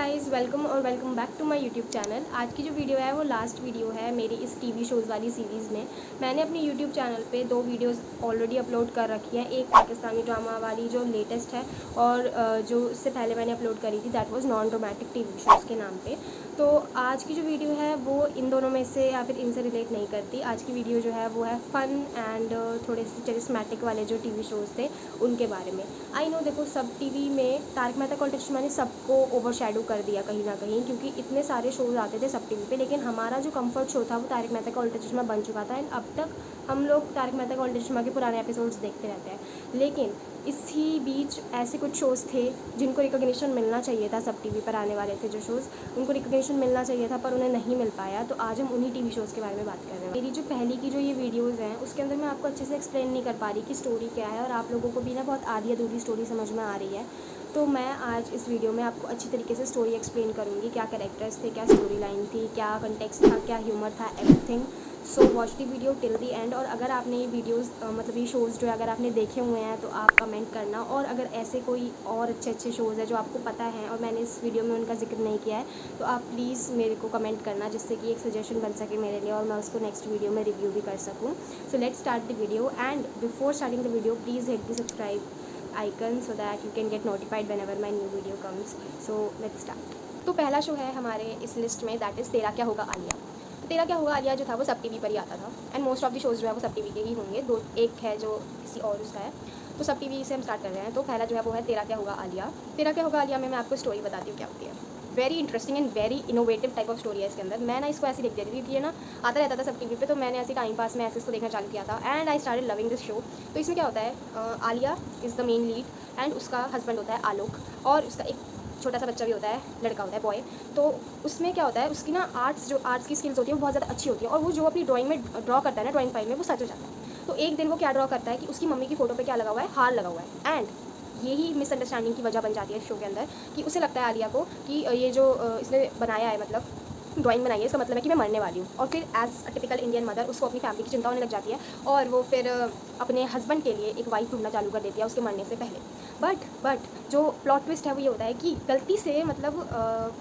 Guys, welcome back to my YouTube channel. आज की जो वीडियो है वो लास्ट वीडियो है मेरी इस टीवी शोज़ वाली सीरीज़ में। मैंने अपने यूट्यूब चैनल पे 2 वीडियोस ऑलरेडी अपलोड कर रखी है। एक पाकिस्तानी ड्रामा वाली जो लेटेस्ट है और जो उससे पहले मैंने अपलोड करी थी that was non romantic TV shows के नाम पे। तो आज की जो वीडियो है वो इन दोनों में से या फिर इनसे रिलेट नहीं करती। आज की वीडियो जो है वो है फ़न एंड थोड़े से चरिस्मेटिक वाले जो टीवी शोज़ थे उनके बारे में। आई नो, देखो, सब टीवी में तारक मेहता का उल्टा चश्मा ने सबको ओवरशैडो कर दिया कहीं ना कहीं, क्योंकि इतने सारे शोज़ आते थे सब टीवी पे। लेकिन हमारा जो कंफर्ट शो था वो तारक मेहता का उल्टा चश्मा बन चुका था एंड अब तक हम लोग तारक मेहता का उल्टा चश्मा के पुराने एपिसोड्स देखते रहते हैं। लेकिन इसी बीच ऐसे कुछ शोज़ थे जिनको रिकॉग्निशन मिलना चाहिए था। सब टीवी पर आने वाले थे जो शोज़, उनको रिकॉग्निशन मिलना चाहिए था पर उन्हें नहीं मिल पाया। तो आज हम उन्हीं टीवी शोज़ के बारे में बात कर रहे हैं। मेरी जो पहली की जो ये वीडियोज़ हैं उसके अंदर मैं आपको अच्छे से एक्सप्लेन नहीं कर पा रही कि स्टोरी क्या है, और आप लोगों को भी ना बहुत आधी अधूरी स्टोरी समझ में आ रही है। तो मैं आज इस वीडियो में आपको अच्छी तरीके से स्टोरी एक्सप्लेन करूँगी, क्या कैरेक्टर्स थे, क्या स्टोरी लाइन थी, क्या कंटेक्स्ट था, क्या ह्यूमर था, everything. So watch the video till the and. और अगर आपने ये वीडियोज़ मतलब ये शोज़ जो है अगर आपने देखे हुए हैं तो आप कमेंट करना, और अगर ऐसे कोई और अच्छे अच्छे शोज़ हैं जो आपको पता है और मैंने इस वीडियो में उनका जिक्र नहीं किया है तो आप प्लीज़ मेरे को कमेंट करना, जिससे कि एक सजेशन बन सके मेरे लिए और मैं उसको नेक्स्ट वीडियो में रिव्यू भी कर सकूँ। So let's start the video and before starting the video please hit the subscribe icon so that you can get notified whenever my new video comes. So let's start. तो पहला show है हमारे इस list में that is तेरा क्या होगा आलिया। तो तेरा क्या होगा आलिया जो था वो सब टीवी पर ही आता था and most of the shows जो है वो सब टीवी के ही होंगे। दो एक है जो किसी और उसका है, तो सब टीवी से हम स्टार्ट कर रहे हैं। तो पहला जो है वो है तेरा क्या होगा आलिया। तेरा क्या होगा आलिया में मैं आपको स्टोरी बताती हूँ क्या होती है। Very interesting and very innovative type of story है इसके अंदर। मैं ना इसको ऐसे देखती थी क्योंकि ये ना आता रहता था सब टीवी पे, तो मैंने ऐसे टाइम पास में ऐसे इसको देखना चालू किया था and I started loving this show. तो इसमें क्या होता है, Alia is the main lead and उसका हस्बैंड होता है आलोक, और उसका एक छोटा सा बच्चा भी होता है, लड़का होता है, बॉय। तो उसमें क्या होता है, उसकी ना आर्ट्स की स्किल्स होती है वो बहुत ज़्यादा अच्छी होती है, और वो जो अपनी ड्राइंग में ड्रॉ करता है ना ड्राइंग फाइल में वो सच हो जाता है। तो एक दिन वो क्या ड्रॉ करता है कि उसकी मम्मी की फ़ोटो पे क्या लगा हुआ है, हार लगा हुआ है। एंड यही मिसअंडरस्टैंडिंग की वजह बन जाती है इस शो के अंदर कि उसे लगता है आलिया को कि ये जो इसने बनाया है, मतलब ड्राइंग बनाई है, इसका मतलब है कि मैं मरने वाली हूँ। और फिर as a typical Indian mother उसको अपनी फैमिली की चिंता होने लग जाती है और वो फिर अपने हस्बैंड के लिए एक वाइफ ढूंढना चालू कर देती है उसके मरने से पहले। बट जो प्लॉट ट्विस्ट है वो ये होता है कि गलती से मतलब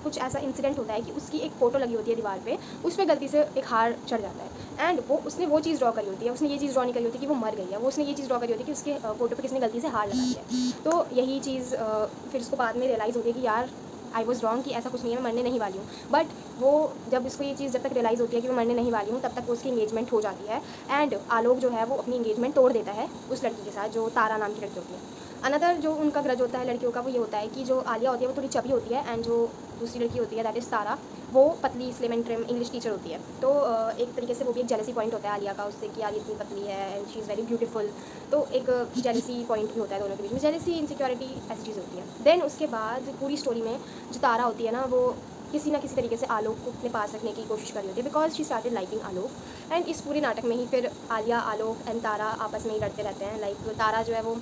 कुछ ऐसा इंसिडेंट होता है कि उसकी एक फ़ोटो लगी होती है दीवार पे, उस पर गलती से एक हार चढ़ जाता है एंड उसने वो चीज़ ड्रॉ करी होती है। उसने ये चीज़ ड्रॉ नहीं करी होती कि वो मर गई है, वो उसने ये चीज़ ड्रॉ करी होती है कि उसके फ़ोटो पे किसने गलती से हार लगा दिया है। तो यही चीज़ फिर उसको बाद में रियलाइज़ होती है कि यार आई वॉज रॉन्ग, कि ऐसा कुछ नहीं है, मैं मरने नहीं वाली हूँ। बट वो जब इसको ये चीज़ जब तक रियलाइज़ होती है कि मैं मरने नहीं वाली हूँ तब तक उसकी इंगेजमेंट हो जाती है एंड आलोक जो है वो अपनी इंगेजमेंट तोड़ देता है उस लड़की के साथ जो तारा नाम की लड़की होती है। अनदर जो उनका ग्रज होता है लड़कियों का वो ये होता है कि जो आलिया होती है वो थोड़ी चबी होती है एंड जो दूसरी लड़की होती है दैट इज़ तारा, वो पतली slim and trim English teacher होती है। तो एक तरीके से वो भी एक जेलसी पॉइंट होता है आलिया का उससे कि आलिया इतनी पतली है and she is very beautiful. तो एक जेलसी पॉइंट भी होता है दोनों के बीच में, जेलसी इनसिक्योरिटी ऐसी चीज़ होती है। देन उसके बाद पूरी स्टोरी में जो तारा होती है ना वो किसी ना किसी तरीके से आलोक को अपने पास रखने की कोशिश कर रही होती है because she started liking Alok. And इस पूरे नाटक में ही फिर आलिया, आलोक एंड तारा आपस में ही लड़ते रहते हैं। लाइक तारा जो है वो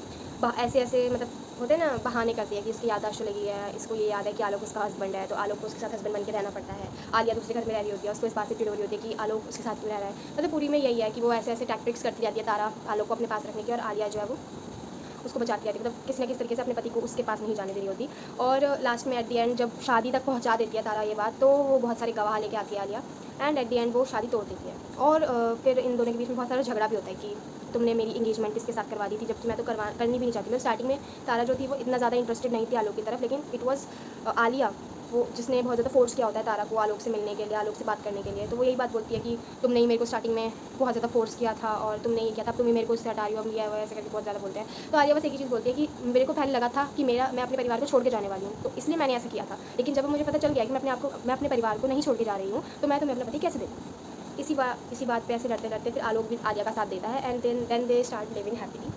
ऐसे ऐसे मतलब होते हैं ना, बहाने करती है कि इसकी याददाश्त लगी है, इसको ये याद है कि आलोक उसका हस्बैंड है तो आलोक को उसके साथ हस्बैंड बन के रहना पड़ता है। आलिया दूसरे घर में रह रही होती है, उसको इस बात से चिड़ हो रही होती है कि आलोक उसके साथ क्यों रह रहा है। मतलब पूरी में यही है कि वो ऐसे ऐसे टैक्टिक्स करती रहती है तारा आलोक को अपने पास रखने की, और आलिया जो है वो उसको बचाती रहती है, मतलब किसी ना किसी तरीके से अपने पति को उसके पास नहीं जाने दे रही होती। और लास्ट में एट दी एंड जब शादी तक पहुंचा देती है तारा ये बात, तो वो बहुत सारे गवाह लेके आती है Alia and at the and वो शादी तोड़ देती है। और फिर इन दोनों के बीच में बहुत सारा झगड़ा भी होता है कि तुमने मेरी इंगेजमेंट किसके साथ करवा दी थी, जबकि मैं तो करनी भी नहीं चाहती। मतलब स्टार्टिंग में तारा जो थी वो इतना ज़्यादा इंटरेस्टेड नहीं थी आलोक की तरफ, लेकिन इट वॉज आलिया वो जिसने बहुत ज़्यादा फोर्स किया होता है तारा को आलोक से मिलने के लिए, आलोक से बात करने के लिए। तो वो यही बात बोलती है कि तुमने ही मेरे को स्टार्टिंग में बहुत ज़्यादा फोर्स किया था और तुमने ये किया था, तुम ही मेरे को इससे हटा रही हो, अब लिया हुआ है, ऐसे करके बहुत ज़्यादा बोलते हैं। तो आलिया बस एक ही चीज़ बोलती है कि मेरे को पहले लगा था कि मैं अपने परिवार को छोड़ के जाने वाली हूँ, तो इसलिए मैंने ऐसा किया था। लेकिन जब मुझे पता चल गया कि मैं अपने परिवार को नहीं छोड़ के जा रही हूँ, तो मैं तुम्हें अपना पति कैसे दे दूँ। इसी बात पे ऐसे लड़ते लड़ते फिर आलोक भी आलिया का साथ देता है and then they start living happily.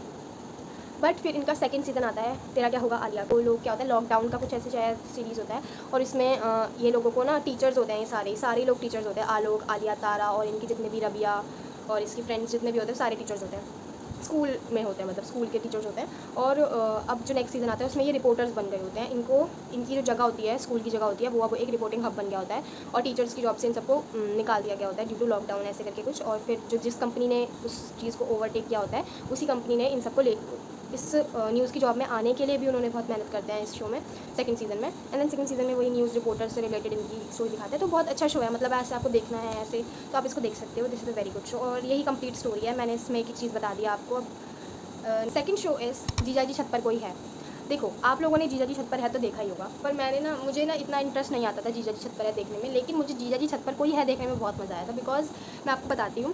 But फिर इनका सेकंड सीज़न आता है तेरा क्या होगा आलिया को। लोग क्या होता है, लॉकडाउन का कुछ ऐसे शायद सीरीज़ होता है, और इसमें ये लोगों को ना टीचर्स होते हैं, ये सारे लोग टीचर्स होते हैं, आलोक, आलिया, तारा और इनकी जितने भी रबिया और इसकी फ्रेंड्स जितने भी होते हैं सारे टीचर्स होते हैं, स्कूल में होते हैं, मतलब स्कूल के टीचर्स होते हैं। और अब जो नेक्स्ट सीज़न आता है उसमें ये रिपोर्टर्स बन गए होते हैं। इनकी जो जगह होती है, स्कूल की जगह होती है, वो अब एक रिपोर्टिंग हब बन गया होता है और टीचर्स की जॉब से इन सबको निकाल दिया गया होता है ड्यू टू लॉकडाउन ऐसे करके कुछ। और फिर जिस कंपनी ने उस चीज़ को ओवरटेक किया होता है उसी कंपनी ने इन सबको इस न्यूज़ की जॉब में आने के लिए भी उन्होंने बहुत मेहनत करते हैं इस शो में, सेकंड सीज़न में। एंड देन सेकंड सीज़न में वही न्यूज़ रिपोर्टर से रिलेटेड इनकी स्टोरी दिखाते हैं। तो बहुत अच्छा शो है, मतलब ऐसे आपको देखना है ऐसे तो आप इसको देख सकते हो। This is a very good show और यही कंप्लीट स्टोरी है। मैंने इसमें एक चीज़ बता दिया आपको। अब सेकंड शो इज़ जीजा जी छत पर कोई है। देखो, आप लोगों ने जीजा जी छत पर है तो देखा ही होगा, पर मुझे ना इतना इंटरेस्ट नहीं आता था जीजा जी छत पर है देखने में, लेकिन मुझे जीजा जी छत पर कोई है देखने में बहुत मज़ा आया था। बिकॉज मैं आपको बताती हूँ,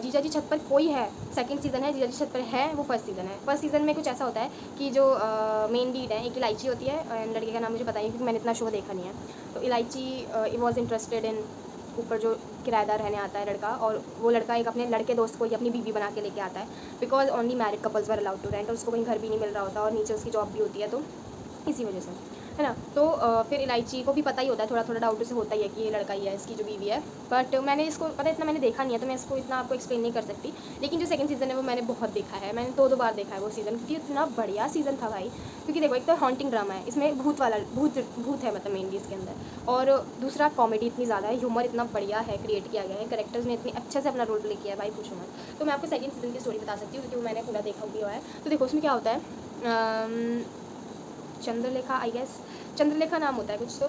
जीजा जी छत पर कोई है सेकंड सीज़न है, जीजा जी छत पर है वो फर्स्ट सीज़न है। फर्स्ट सीज़न में कुछ ऐसा होता है कि जो मेन लीड है, एक इलायची होती है, एंड लड़के का नाम मुझे पता नहीं क्योंकि मैंने इतना शो देखा नहीं है। तो इलायची वॉज इंटरेस्टेड इन, ऊपर जो किराएदार रहने आता है लड़का, और वो लड़का एक अपने लड़के दोस्त को ही अपनी बीवी बना के लेके आता है। Because only married couples were allowed to rent, और उसको कहीं घर भी नहीं मिल रहा होता और नीचे उसकी जॉब भी होती है, तो इसी वजह से, है ना। तो फिर इलायची को भी पता ही होता है, थोड़ा थोड़ा डाउट उसे होता ही है कि ये लड़का ही है इसकी जो बीवी है। बट मैंने इसको पता इतना मैंने देखा नहीं है, तो मैं इसको इतना आपको एक्सप्लेन नहीं कर सकती। लेकिन जो सेकंड सीज़न है वो मैंने बहुत देखा है, मैंने दो बार देखा है वो सीज़न, क्योंकि इतना बढ़िया सीज़न था भाई। क्योंकि देखो, एक तो हॉन्टिंग ड्रामा है इसमें, भूत है मतलब मेनली इसके अंदर, और दूसरा कॉमेडी इतनी ज़्यादा है, ह्यूमर इतना बढ़िया है क्रिएट किया गया है, कैरेक्टर्स ने इतने अच्छे से अपना रोल प्ले किया है भाई, पूछो मत। तो मैं आपको सेकंड सीज़न की स्टोरी बता सकती हूँ क्योंकि वो मैंने पूरा देखा हुआ है। तो देखो उसमें क्या होता है, चंद्रलेखा, आई गेस चंद्रलेखा नाम होता है कुछ, तो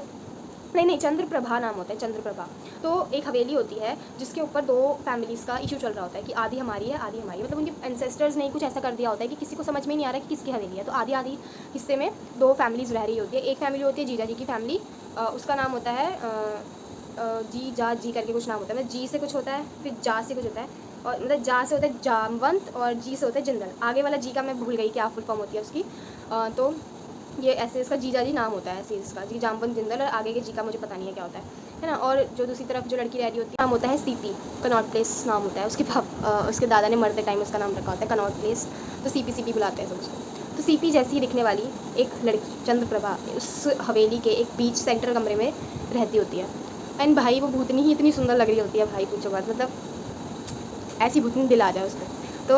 नहीं चंद्रप्रभा नाम होता है, चंद्रप्रभा। तो एक हवेली होती है जिसके ऊपर दो फैमिलीज़ का इशू चल रहा होता है कि आधी हमारी है आधी हमारी, मतलब उनके एंसेस्टर्स ने कुछ ऐसा कर दिया होता है कि किसी को समझ में ही नहीं आ रहा कि किसकी हवेली है। तो आधी आधी हिस्से में दो फैमिलीज़ रह रही होती है। एक फैमिली होती है जीजा जी की फैमिली, उसका नाम होता है जी जा जी करके कुछ नाम होता है, मतलब जी से कुछ होता है, फिर जा से कुछ होता है, और मतलब जा से होता है जामवंत और जी से होता है जिंदल। आगे वाला जी का मैं भूल गई क्या फुल फॉर्म होती है उसकी। तो ये ऐसे इसका जीजा जी नाम होता है, ऐसे इसका जी जामवंत जिंदल, और आगे के जी का मुझे पता नहीं है क्या होता है ना। और जो दूसरी तरफ जो लड़की रह रही होती है नाम होता है सीपी, कनॉट प्लेस नाम होता है उसके उसके दादा ने मरते टाइम उसका नाम रखा होता है कनॉट प्लेस, तो सीपी बुलाते हैं सब उसको। तो सीपी जैसी दिखने वाली एक लड़की चंद्रप्रभा उस हवेली के एक बीच सेंटर कमरे में रहती होती है। एंड भाई वो भूतनी ही इतनी सुंदर लग रही होती है भाई, पूछो बात, मतलब ऐसी भूतनी दिल आ जाए उस पर। तो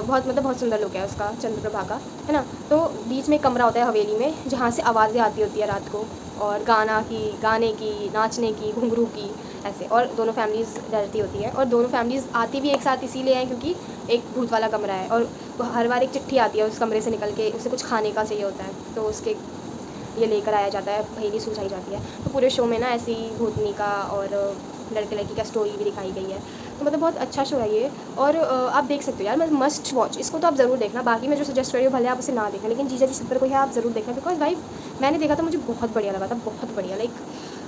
बहुत सुंदर लुक है उसका चंद्रप्रभा का, है ना। तो बीच में एक कमरा होता है हवेली में जहाँ से आवाज़ें आती होती है रात को, और गाने की, नाचने की, घुंघरू की, ऐसे। और दोनों फैमिलीज़ रहती होती है, और दोनों फैमिलीज़ आती भी एक साथ इसीलिए हैं क्योंकि एक भूत वाला कमरा है, और हर बार एक चिट्ठी आती है उस कमरे से निकल के, उसे कुछ खाने का चाहिए होता है, तो उसके ये लेकर आया जाता है, पहेली सुलझाई जाती है। तो पूरे शो में ना ऐसी भूतनी का और लड़के लड़की का स्टोरी भी दिखाई गई है। तो मतलब बहुत अच्छा शो है ये, और आप देख सकते हो यार, मतलब मस्ट वॉच, इसको तो आप ज़रूर देखना। बाकी मैं जो सजेस्ट कर रही हूँ भले आप उसे ना देखें, लेकिन जीजा जी छत पर कोई है आप ज़रूर देखना। बिकॉज भाई मैंने देखा था, मुझे बहुत बढ़िया लगा था, बहुत बढ़िया। लाइक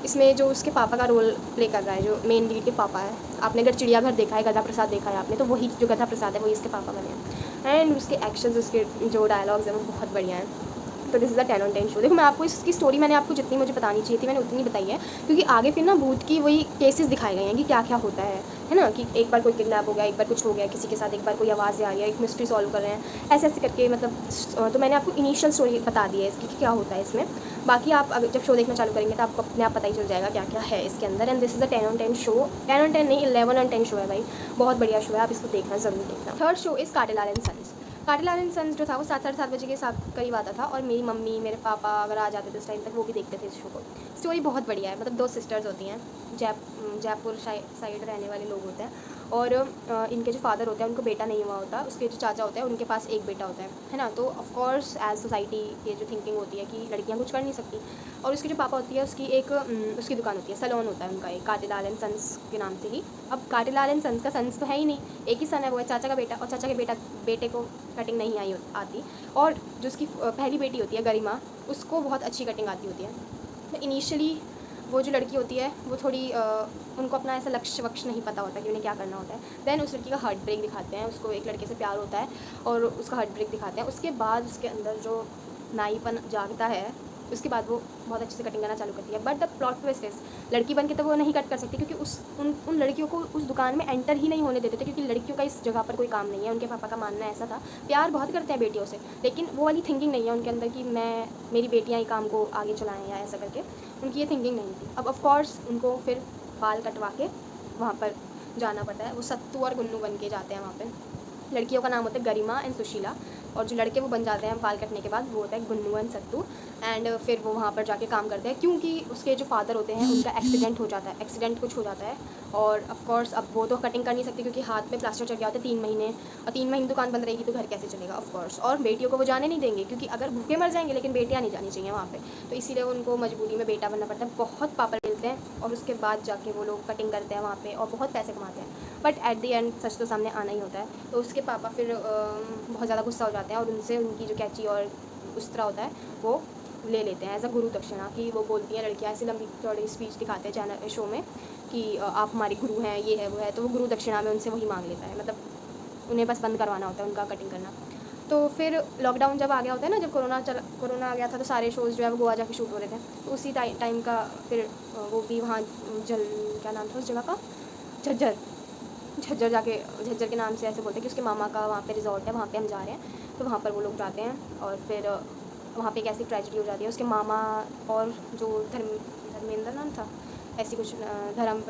इसमें जो उसके पापा का रोल प्ले कर रहा है, जो मेन लीड के पापा है, आपने अगर चिड़ियाघर देखा है, गधा प्रसाद देखा है आपने, तो वही जो गधा प्रसाद है वही इसके पापा बने हैं। एंड उसके एक्शंस, उसके जो डायलॉग्स हैं वो बहुत बढ़िया हैं। तो this is a 10 on 10 show. देखो मैं आपको इसकी स्टोरी मैंने आपको जितनी मुझे बतानी चाहिए थी मैंने उतनी बताई है, क्योंकि आगे फिर ना भूत की वही केसेस दिखाए गए हैं कि क्या क्या होता है ना। कि एक बार कोई किडनैप हो गया, एक बार कुछ हो गया किसी के साथ, एक बार कोई आवाज़ें आ रही है, एक मिस्ट्री सॉल्व कर रहे हैं, ऐसे ऐसे करके, मतलब तो मैंने आपको इनिशियल स्टोरी बता दी है इसकी कि क्या होता है इसमें। बाकी आप अगर जब शो देखना चालू करेंगे तो आपको अपने आप पता ही चल जाएगा क्या क्या है इसके अंदर। And this is a 10 on 10 show, 10 on 10 नहीं 11 on 10 शो है भाई, बहुत बढ़िया शो है, आप इसको देखना ज़रूर देखना। Third show is Katelal and sons. Katelal and sons जो था वो 7 साढ़े 7 बजे के साथ करीब आता था, और मेरी मम्मी मेरे पापा अगर आ जाते थे उस टाइम तक वो भी देखते थे इस शो को। स्टोरी बहुत बढ़िया है, मतलब दो सिस्टर्स होती हैं, जयपुर साइड रहने वाले लोग होते हैं, और इनके जो फादर होते हैं उनको बेटा नहीं हुआ होता, उसके जो चाचा होते हैं उनके पास एक बेटा होता है ना। तो ऑफकोर्स एज सोसाइटी ये जो थिंकिंग होती है कि लड़कियाँ कुछ कर नहीं सकती, और उसके जो पापा होती है उसकी एक उसकी दुकान होती है, सैलून होता है उनका एक, काटेलाल एंड सन्स के नाम से ही। अब काटेलाल एंड सन्स का सन्स तो है ही नहीं, एक ही सन है, वो है चाचा का बेटा, और चाचा के बेटे को कटिंग नहीं आती, और जो उसकी पहली बेटी होती है गरिमा, उसको बहुत अच्छी कटिंग आती होती है। तो इनिशियली वो जो लड़की होती है वो थोड़ी उनको अपना ऐसा लक्ष्य वक्ष्य नहीं पता होता कि उन्हें क्या करना होता है। देन उस लड़की का हार्ट ब्रेक दिखाते हैं, उसको एक लड़के से प्यार होता है और उसका हार्ट ब्रेक दिखाते हैं। उसके बाद उसके अंदर जो नाईपन जागता है, उसके बाद वो बहुत अच्छे से कटिंग करना चालू करती है। But the plot twist is, लड़की बन के तो वो नहीं कट कर सकती, क्योंकि उन लड़कियों को उस दुकान में एंटर ही नहीं होने देते थे, क्योंकि लड़कियों का इस जगह पर कोई काम नहीं है। उनके पापा का मानना ऐसा था, प्यार बहुत करते हैं बेटियों से, लेकिन वो वाली थिंकिंग नहीं है उनके अंदर कि मेरी बेटियाँ ही काम को आगे चलाएँ या ऐसा करके, उनकी ये थिंकिंग नहीं थी। अब ऑफकोर्स उनको फिर बाल कटवा के वहाँ पर जाना पड़ता है, वो सत्तू और गुन्नू बन के जाते हैं वहाँ पर। लड़कियों का नाम होता है गरिमा एंड सुशीला। और जो लड़के वो बन जाते हैं बाल कटने के बाद, वो होता है गुन्नू एंड सत्तू। एंड फिर वो वहाँ पर जाके काम करते हैं, क्योंकि उसके जो फादर होते हैं उनका एक्सीडेंट हो जाता है, एक्सीडेंट कुछ हो जाता है। और ऑफकोर्स अब वो तो कटिंग कर नहीं सकती क्योंकि हाथ में प्लास्टर चढ़ गया होता है 3 महीने, और 3 महीने दुकान बंद रहेगी तो घर कैसे चलेगा ऑफकोर्स। और बेटियों को वो जाने नहीं देंगे क्योंकि अगर भूखे मर जाएंगे, लेकिन बेटियाँ नहीं जानी चाहिए वहाँ पे, तो इसीलिए उनको मजबूरी में बेटा बनना पड़ता है। बहुत पापड़ मिलते हैं और उसके बाद जाके वो लोग कटिंग करते हैं वहाँ पे और बहुत पैसे कमाते हैं। But at the and such तो सामने आना ही होता है। तो उसके पापा फिर बहुत ज़्यादा गुस्सा हो जाते हैं और उनसे उनकी जो कैंची और उस तरह होता है वो ले लेते हैं एज अ गुरु दक्षिणा। कि वो बोलती हैं लड़कियाँ, ऐसी लंबी चौड़ी स्पीच दिखाते हैं चैनल शो में कि आप हमारे गुरु हैं, ये है वो है, तो वो गुरु दक्षिणा में उनसे वही मांग लेता है। मतलब उन्हें बस बंद करवाना होता है उनका कटिंग करना। तो फिर लॉकडाउन जब आ गया होता है ना, जब कोरोना आ गया था, तो सारे शोज़ जो है वो गोवा जाके शूट हो रहे थे। तो उसी टाइम का फिर वो भी वहाँ क्या नाम था उस जगह का, झज्जर जाके, झज्जर के नाम से ऐसे बोलते हैं कि उसके मामा का वहाँ पे रिजॉर्ट है, वहाँ पे हम जा रहे हैं। तो वहाँ पर वो लोग जाते हैं और फिर वहाँ पे एक ऐसी ट्रेजेडी हो जाती है। उसके मामा और जो धर्मेंद्र नाम था, ऐसी कुछ धर्म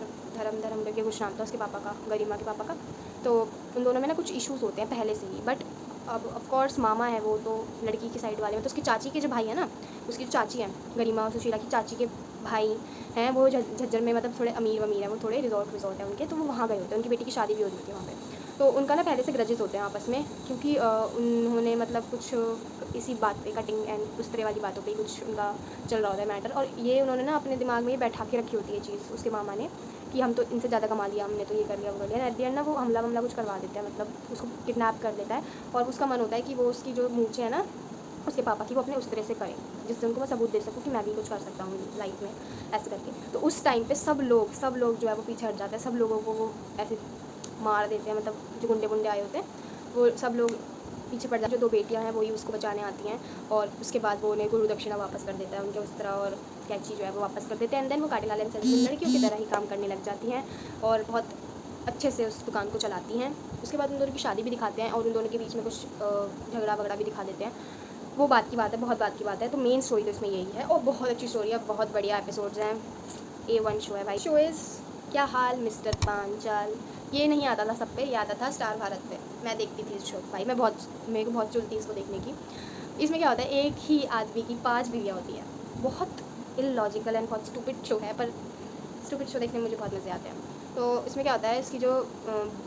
के कुछ नाम था उसके पापा का, गरिमा के पापा का। तो उन दोनों में ना कुछ इश्यूज़ होते हैं पहले से ही। बट अब ऑफ कोर्स मामा है वो तो लड़की की साइड वाले में, तो उसकी चाची के जो भाई है ना, उसकी जो चाची है गरिमा और सुशीला की चाची के भाई हैं, वो झज्जर में मतलब थोड़े अमीर है, वो थोड़े रिजॉर्ट है उनके, तो वो वहाँ गए होते हैं। उनकी बेटी की शादी भी हो रही थी वहाँ पे। तो उनका ना पहले से ग्रजेस होते हैं आपस में, क्योंकि उन्होंने मतलब कुछ इसी बात पे, कटिंग एंड उस तरह वाली बातों पे कुछ उनका चल रहा होता है मैटर। और ये उन्होंने ना अपने दिमाग में ये बैठा के रखी होती है चीज़, उसके मामा ने, कि हम तो इनसे ज़्यादा कमा लिया, हमने तो ये कर लिया वो कर लिया। एट द एंड ना वो हमला कुछ करवा देते हैं, मतलब उसको किडनैप कर लेता है। और उसका मन होता है कि वो उसकी जो मूंछें है ना उसके पापा की, वो अपने उस तरह से करें जिससे उनको मैं सबूत दे सकूँ कि मैं भी कुछ कर सकता हूँ लाइफ में, ऐसे करके। तो उस टाइम पे सब लोग जो है वो पीछे हट जाते हैं, सब लोगों को वो ऐसे मार देते हैं। मतलब जो गुंडे आए होते हैं वो सब लोग पीछे पड़ जाते हैं। जो 2 बेटियां हैं वही उसको बचाने आती हैं, और उसके बाद वो उन्हें गुरु दक्षिणा वापस कर देता है उनके उस तरह, और कैंची जो है वो वापस कर देते हैं। एंड देन वो काटेलाल एंड संजू लड़कियों की तरह ही काम करने लग जाती हैं और बहुत अच्छे से उस दुकान को चलाती हैं। उसके बाद उन दोनों की शादी भी दिखाते हैं और उन दोनों के बीच में कुछ झगड़ा वगड़ा भी दिखा देते हैं। वो बात की बात है, बहुत बात की बात है। तो मेन स्टोरी तो इसमें यही है और बहुत अच्छी स्टोरी है, बहुत बढ़िया एपिसोड्स हैं। A1 शो है भाई। शो इज़ क्या हाल मिस्टर पांचाल, ये नहीं आता था सब पे, ये आता था स्टार भारत पे। मैं देखती थी इस शो भाई, मेरे को बहुत चुल थी इसको देखने की। इसमें क्या होता है, एक ही आदमी की 5 बीवियाँ होती हैं। बहुत इलॉजिकल एंड बहुत स्टूपिड शो है, पर स्टूपिड शो देखने में मुझे बहुत मज़े आते हैं। तो इसमें क्या होता है, इसकी जो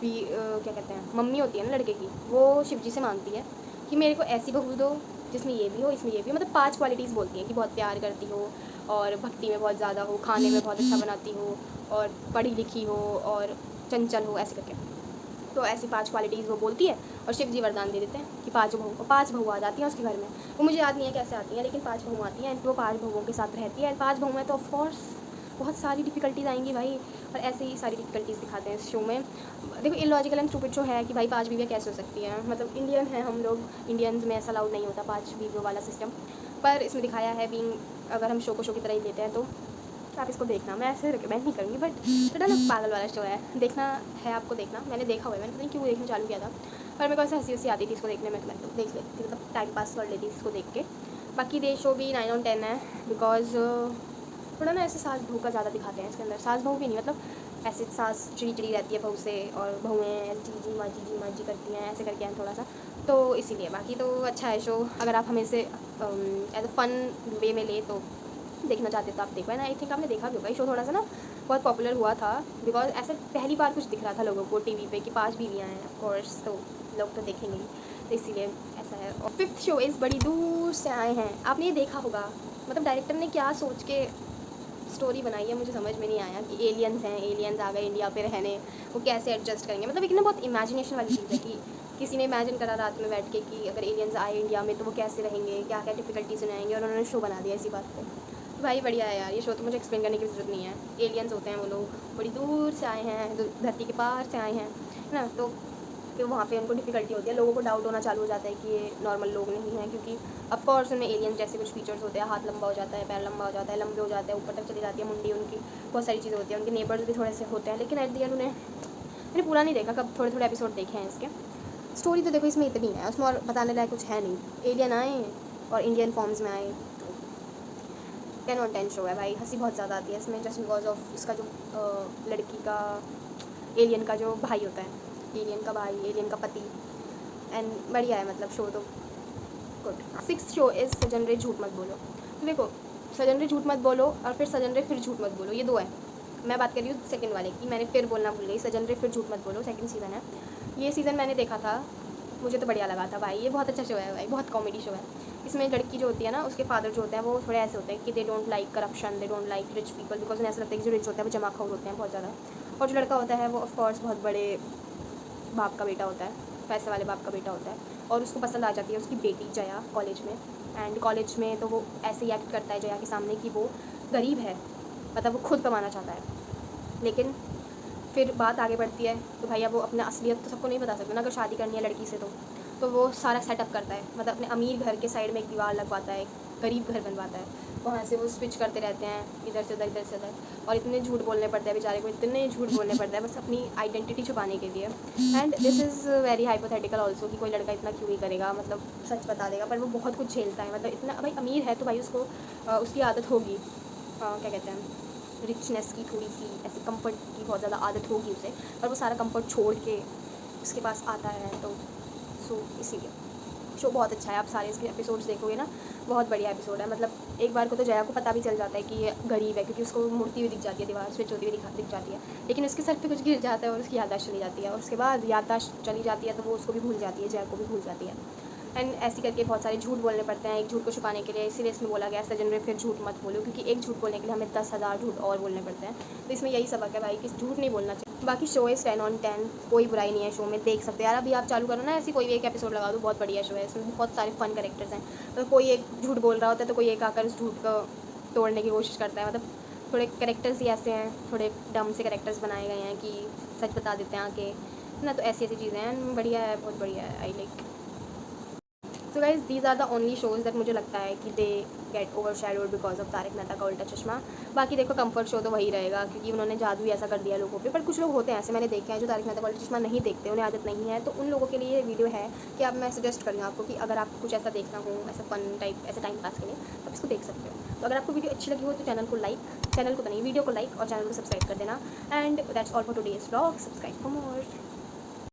क्या कहते हैं, मम्मी होती है ना लड़के की, वो शिव जी से मांगती है कि मेरे को ऐसी बहू दो जिसमें ये भी हो, इसमें ये भी हो। मतलब 5 क्वालिटीज़ बोलती हैं कि बहुत प्यार करती हो, और भक्ति में बहुत ज़्यादा हो, खाने में बहुत अच्छा बनाती हो, और पढ़ी लिखी हो, और चंचल हो, ऐसे करके। तो ऐसी 5 क्वालिटीज़ वो बोलती है और शिव जी वरदान दे देते हैं कि 5 बहू आ जाती हैं उसके घर में। वो मुझे याद नहीं है कैसे आती हैं, लेकिन 5 बहू आती हैं। वो 5 बहुओं के साथ रहती है। 5 बहुएँ तो ऑफकोर्स बहुत सारी डिफ़िकल्टीज़ आएंगी भाई, और ऐसे ही सारी डिफ़िकल्टीज़ दिखाते हैं इस शो में। देखो इलॉजिकल एंड स्टूपिड शो है कि भाई 5 बीवियाँ कैसे हो सकती हैं, मतलब इंडियन हैं हम लोग, इंडियंस में ऐसा अलाउड नहीं होता 5 बीवियों वाला सिस्टम। पर इसमें दिखाया है बीइंग, अगर हम शो को शो की तरह ही लेते हैं तो आप इसको देखना। मैं ऐसे रिकमेंड नहीं करूँगी, बट थोड़ा ना पागल वाला शो है, देखना है आपको देखना। मैंने देखा हुआ है, मैंने पता नहीं क्यों देखना चालू किया था, पर मेरे को ऐसे हंसी आती थी इसको देखने में, तो मैं तो देख लेती थी, मतलब टाइम पास कर लेती इसको देख के। बाकी दे शो भी 9 on 10 है, बिकॉज थोड़ा ना ऐसे सास बहू का ज़्यादा दिखाते हैं इसके अंदर। सास बहू भी नहीं, मतलब ऐसे सास चिड़ी रहती है बहू से, और बहुएँ जी माजी करती हैं, ऐसे करके हैं थोड़ा सा, तो इसीलिए। बाकी तो अच्छा है शो, अगर आप हमें से एज अ फन वे में ले तो देखना चाहते तो आप देखो। एंड आई थिंक आपने देखा भी होगा, ये शो थोड़ा सा ना बहुत पॉपुलर हुआ था, बिकॉज ऐसे पहली बार कुछ दिख रहा था लोगों को टीवी पे कि 5 बीवियाँ हैं, ऑफ कोर्स तो लोग तो देखेंगे ही, तो इसीलिए ऐसा है। और 5th शो इज़ बड़ी दूर से आए हैं, आपने ये देखा होगा, मतलब डायरेक्टर ने क्या सोच के स्टोरी बनाई है मुझे समझ में नहीं आया, कि एलियंस हैं, एलियंस आ गए इंडिया पे रहने, वो कैसे एडजस्ट करेंगे। मतलब एक ना बहुत इमेजिनेशन वाली चीज़ है कि किसी ने इमेजिन करा रात में बैठ के कि अगर एलियंस आए इंडिया में तो वो कैसे रहेंगे, क्या क्या डिफिकल्टीज सुनाएंगे, और उन्होंने शो बना दिया इसी बात पे। तो भाई बढ़िया है यार ये शो, तो मुझे एक्सप्लेन करने की ज़रूरत नहीं है। एलियंस होते हैं वो लोग, बड़ी दूर से आए हैं, धरती के पार से आए हैं, है ना। तो फिर वहाँ पे उनको डिफ़िकल्टी होती है, लोगों को डाउट होना चालू हो जाता है कि ये नॉर्मल लोग नहीं हैं, क्योंकि ऑफ कोर्स उनमें एलियंस जैसे कुछ फीचर्स होते हैं, हाथ लंबा हो जाता है, पैर लंबा हो जाता है, लंबे हो जाते हैं, ऊपर तक चली जाती है मुंडी उनकी, बहुत सारी चीज़ें होती हैं। उनके नेबर्स भी थोड़े से होते हैं, लेकिन एट द एंड मैंने पूरा नहीं देखा, कब थोड़े एपिसोड देखे हैं इसके। स्टोरी तो देखो इसमें इतनी है, उसमें और बताने लायक कुछ है नहीं। एलियन आए और इंडियन फॉर्म्स में आए, 10 on 10 शो है भाई। हंसी बहुत ज़्यादा आती है इसमें, जस्ट बिकॉज ऑफ उसका जो लड़की का, एलियन का जो भाई होता है, एलियन का भाई, एलियन का पति, एंड बढ़िया है मतलब शो तो। गुड। 6th शो इज़ सजन रे झूठ मत बोलो। तो देखो, सजन रे झूठ मत बोलो और फिर सजन रे फिर झूठ मत बोलो, ये 2 है। मैं बात कर रही हूँ सेकंड वाले की, मैंने फिर बोलना भूल गई। सजन रे फिर झूठ मत बोलो सेकंड सीज़न है। ये सीज़न मैंने देखा था, मुझे तो बढ़िया लगा था भाई। ये बहुत अच्छा शो है भाई, बहुत कॉमेडी शो है। इसमें लड़की जो होती है ना, उसके फादर जो होते हैं वो थोड़े ऐसे होते हैं कि they don't like corruption, they don't like rich people, because उन्हें ऐसा लगता है कि जो रिच होते हैं वो जमाखोर होते हैं बहुत ज़्यादा। और जो लड़का होता है वो ऑफकोर्स बहुत बड़े बाप का बेटा होता है, पैसे वाले बाप का बेटा होता है। और उसको पसंद आ जाती है उसकी बेटी जया कॉलेज में। एंड कॉलेज में तो वो ऐसे ही एक्ट करता है जया के सामने कि वो गरीब है, मतलब वो खुद कमाना चाहता है। लेकिन फिर बात आगे बढ़ती है तो भैया वो अपना असलियत तो सबको नहीं बता सकते ना, अगर शादी करनी है लड़की से तो वो सारा सेटअप करता है, मतलब अपने अमीर घर के साइड में एक दीवार लगवाता है, गरीब घर बनवाता है, वहाँ से वो स्विच करते रहते हैं इधर से उधर इधर से उधर। और इतने झूठ बोलने पड़ते हैं बेचारे को, इतने झूठ बोलने पड़ते हैं बस अपनी आइडेंटिटी छुपाने के लिए। And this is very hypothetical also कि कोई लड़का इतना क्यों ही करेगा, मतलब सच बता देगा, पर वो बहुत कुछ झेलता है। मतलब इतना भाई अमीर है तो भाई उसको उसकी आदत होगी, क्या कहते हैं, रिचनेस की, थोड़ी सी ऐसे कंफर्ट की बहुत ज़्यादा आदत होगी उसे, पर वो सारा कंफर्ट छोड़ के उसके पास आता है। तो सो इसीलिए शो बहुत अच्छा है। आप सारे इसके एपिसोड्स देखोगे ना, बहुत बढ़िया एपिसोड है। मतलब एक बार को तो जया को पता भी चल जाता है कि ये गरीब है, क्योंकि उसको मुड़ती हुई दिख जाती है, दीवार स्विच होती हुई दिख जाती है, लेकिन उसके सर पे कुछ गिर जाता है और उसकी याददाश्त चली जाती है। और उसके बाद याददाश्त चली जाती है तो वो उसको भी भूल जाती है, जया को भी भूल जाती है। एंड ऐसे करके बहुत सारे झूठ बोलने पड़ते हैं एक झूठ को छुपाने के लिए। इसीलिए इसमें बोला गया सजन रे फिर झूठ मत बोलो, क्योंकि एक झूठ बोलने के लिए हमें 10,000 झूठ और बोलने पड़ते हैं। तो इसमें यही सबक है भाई कि झूठ नहीं बोलना चाहिए। बाकी शो इज़ 10/10, कोई बुराई नहीं है शो में, देख सकते हैं यार। अभी आप चालू करो ना, ऐसी कोई भी एक एपिसोड लगा दो, बहुत बढ़िया शो है। इसमें बहुत सारे फन कैरेक्टर्स हैं। तो कोई एक झूठ बोल रहा होता है तो कोई एक आकर उस झूठ को तोड़ने की कोशिश करता है। मतलब थोड़े कैरेक्टर्स ही ऐसे हैं, थोड़े डम से कैरेक्टर्स बनाए गए हैं कि सच बता देते हैं आके, है ना। तो ऐसी ऐसी चीज़ें हैं, बढ़िया है, बहुत बढ़िया है, I like. So guys these are the only shows that मुझे लगता है कि they get overshadowed because of Taarak Mehta Ka Ooltah चश्मा। बाकी देखो कंफर्ट शो तो वही रहेगा, क्योंकि उन्होंने जादू ही ऐसा कर दिया लोगों पे। पर कुछ लोग होते हैं ऐसे, मैंने देखे हैं, जो तारक मेहता का उल्टा चश्मा नहीं देखते, उन्हें आदत नहीं है। तो उन लोगों के लिए ये वीडियो है कि अब मैं सजेस्ट करूँ आपको कि अगर आपको कुछ ऐसा देखना हो, ऐसा फन टाइप, ऐसे टाइम पास के लिए, तो आप इसको देख सकते हो। तो अगर आपको वीडियो अच्छी लगी हो तो चैनल को तो नहीं, वीडियो को लाइक और चैनल को सब्सक्राइब कर देना। And that's all for today's vlog. Subscribe for more.